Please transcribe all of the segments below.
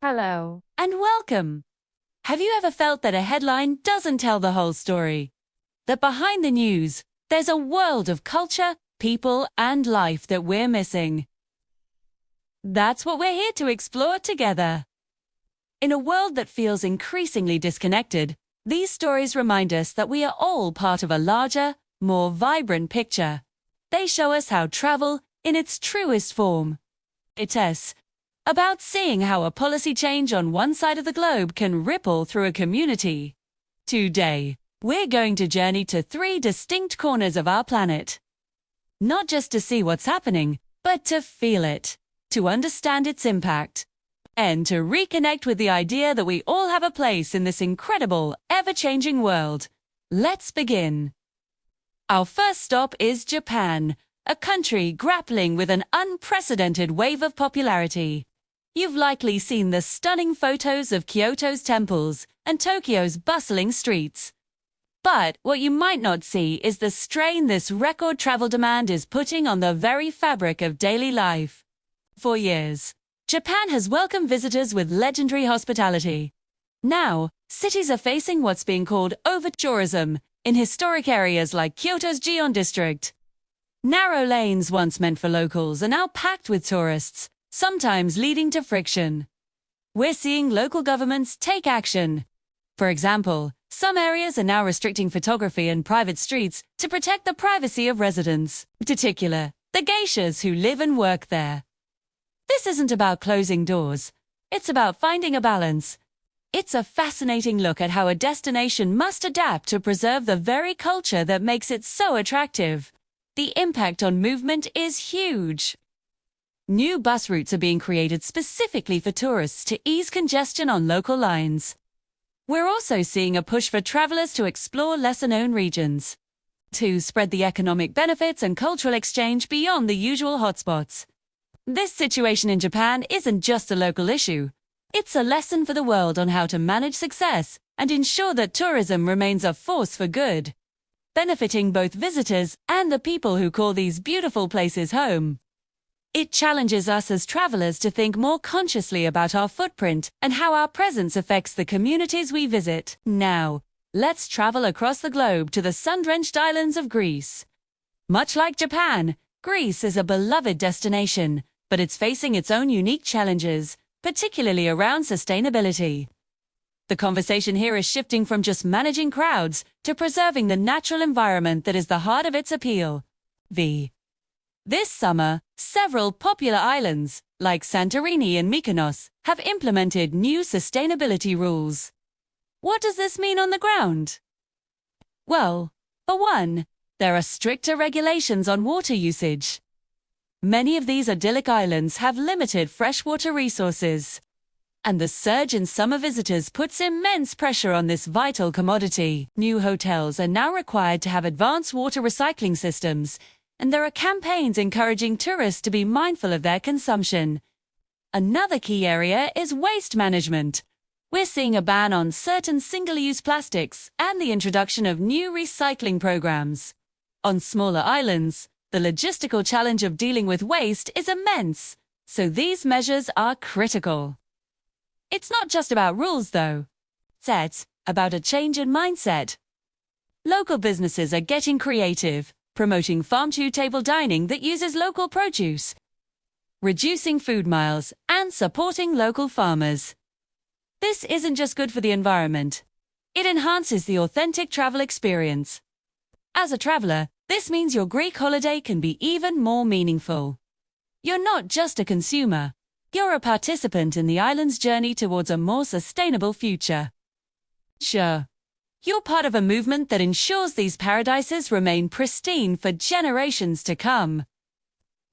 Hello. And welcome! Have you ever felt that a headline doesn't tell the whole story? That behind the news, there's a world of culture, people, and life that we're missing. That's what we're here to explore together. In a world that feels increasingly disconnected, these stories remind us that we are all part of a larger, more vibrant picture. They show us how travel, in its truest form, it's about seeing how a policy change on one side of the globe can ripple through a community. Today, we're going to journey to 3 distinct corners of our planet. Not just to see what's happening, but to feel it, to understand its impact, and to reconnect with the idea that we all have a place in this incredible, ever-changing world. Let's begin. Our first stop is Japan, a country grappling with an unprecedented wave of popularity. You've likely seen the stunning photos of Kyoto's temples and Tokyo's bustling streets. But what you might not see is the strain this record travel demand is putting on the very fabric of daily life. For years, Japan has welcomed visitors with legendary hospitality. Now, cities are facing what's being called over-tourism in historic areas like Kyoto's Gion district. Narrow lanes once meant for locals are now packed with tourists, sometimes leading to friction. We're seeing local governments take action. For example, some areas are now restricting photography in private streets to protect the privacy of residents, in particular, the geishas who live and work there. This isn't about closing doors. It's about finding a balance. It's a fascinating look at how a destination must adapt to preserve the very culture that makes it so attractive. The impact on movement is huge. New bus routes are being created specifically for tourists to ease congestion on local lines. We're also seeing a push for travelers to explore lesser-known regions, to spread the economic benefits and cultural exchange beyond the usual hotspots. This situation in Japan isn't just a local issue. It's a lesson for the world on how to manage success and ensure that tourism remains a force for good, benefiting both visitors and the people who call these beautiful places home. It challenges us as travelers to think more consciously about our footprint and how our presence affects the communities we visit. Now, let's travel across the globe to the sun-drenched islands of Greece. Much like Japan, Greece is a beloved destination, but it's facing its own unique challenges, particularly around sustainability. The conversation here is shifting from just managing crowds to preserving the natural environment that is the heart of its appeal. This summer, several popular islands, like Santorini and Mykonos, have implemented new sustainability rules. What does this mean on the ground? Well, for one, there are stricter regulations on water usage. Many of these idyllic islands have limited freshwater resources, and the surge in summer visitors puts immense pressure on this vital commodity. New hotels are now required to have advanced water recycling systems, and there are campaigns encouraging tourists to be mindful of their consumption. Another key area is waste management. We're seeing a ban on certain single-use plastics and the introduction of new recycling programs. On smaller islands, the logistical challenge of dealing with waste is immense, so these measures are critical. It's not just about rules, though. It's about a change in mindset. Local businesses are getting creative, promoting farm-to-table dining that uses local produce, reducing food miles, and supporting local farmers. This isn't just good for the environment. It enhances the authentic travel experience. As a traveler, this means your Greek holiday can be even more meaningful. You're not just a consumer. You're a participant in the island's journey towards a more sustainable future. Sure, you're part of a movement that ensures these paradises remain pristine for generations to come.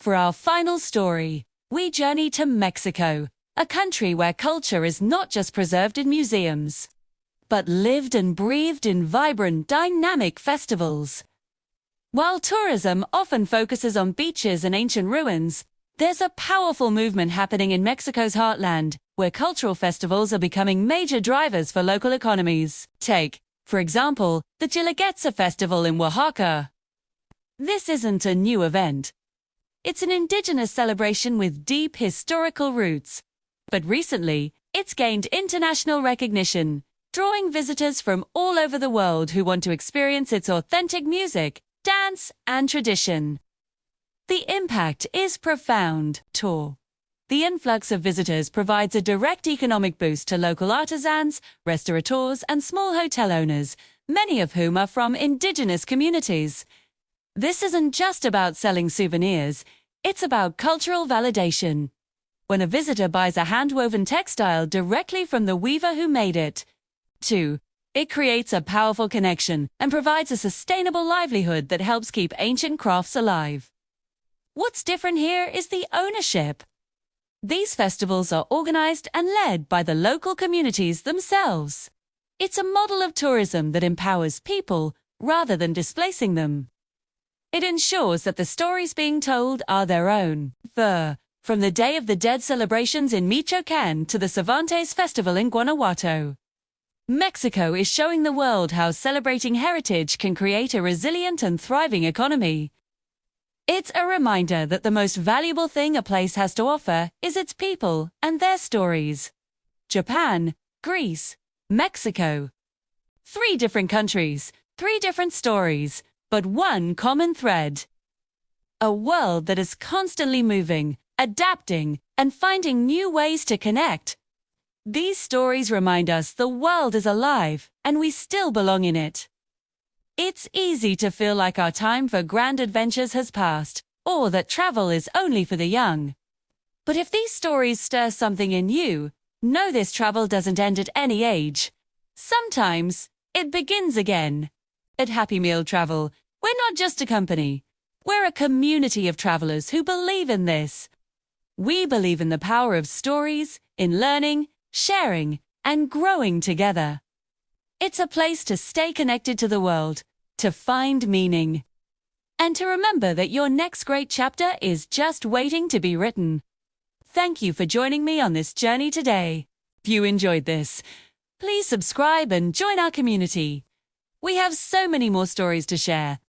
For our final story, we journey to Mexico, a country where culture is not just preserved in museums, but lived and breathed in vibrant, dynamic festivals. While tourism often focuses on beaches and ancient ruins, there's a powerful movement happening in Mexico's heartland, where cultural festivals are becoming major drivers for local economies. Take, for example, the Chiliguetza Festival in Oaxaca. This isn't a new event. It's an indigenous celebration with deep historical roots. But recently, it's gained international recognition, drawing visitors from all over the world who want to experience its authentic music, dance, and tradition. The impact is profound. Tour. The influx of visitors provides a direct economic boost to local artisans, restaurateurs, and small hotel owners, many of whom are from indigenous communities. This isn't just about selling souvenirs, it's about cultural validation. When a visitor buys a hand-woven textile directly from the weaver who made it. 2. It creates a powerful connection and provides a sustainable livelihood that helps keep ancient crafts alive. What's different here is the ownership. These festivals are organized and led by the local communities themselves. It's a model of tourism that empowers people rather than displacing them. It ensures that the stories being told are their own. From the Day of the Dead celebrations in Michoacán to the Cervantes Festival in Guanajuato. Mexico is showing the world how celebrating heritage can create a resilient and thriving economy. It's a reminder that the most valuable thing a place has to offer is its people and their stories. Japan, Greece, Mexico. 3 different countries, 3 different stories, but one common thread. A world that is constantly moving, adapting, and finding new ways to connect. These stories remind us the world is alive and we still belong in it. It's easy to feel like our time for grand adventures has passed, or that travel is only for the young. But if these stories stir something in you, know this travel doesn't end at any age. Sometimes, it begins again. At Happy Meal Travel, we're not just a company. We're a community of travelers who believe in this. We believe in the power of stories, in learning, sharing, and growing together. It's a place to stay connected to the world, to find meaning, and to remember that your next great chapter is just waiting to be written. Thank you for joining me on this journey today. If you enjoyed this, please subscribe and join our community. We have so many more stories to share,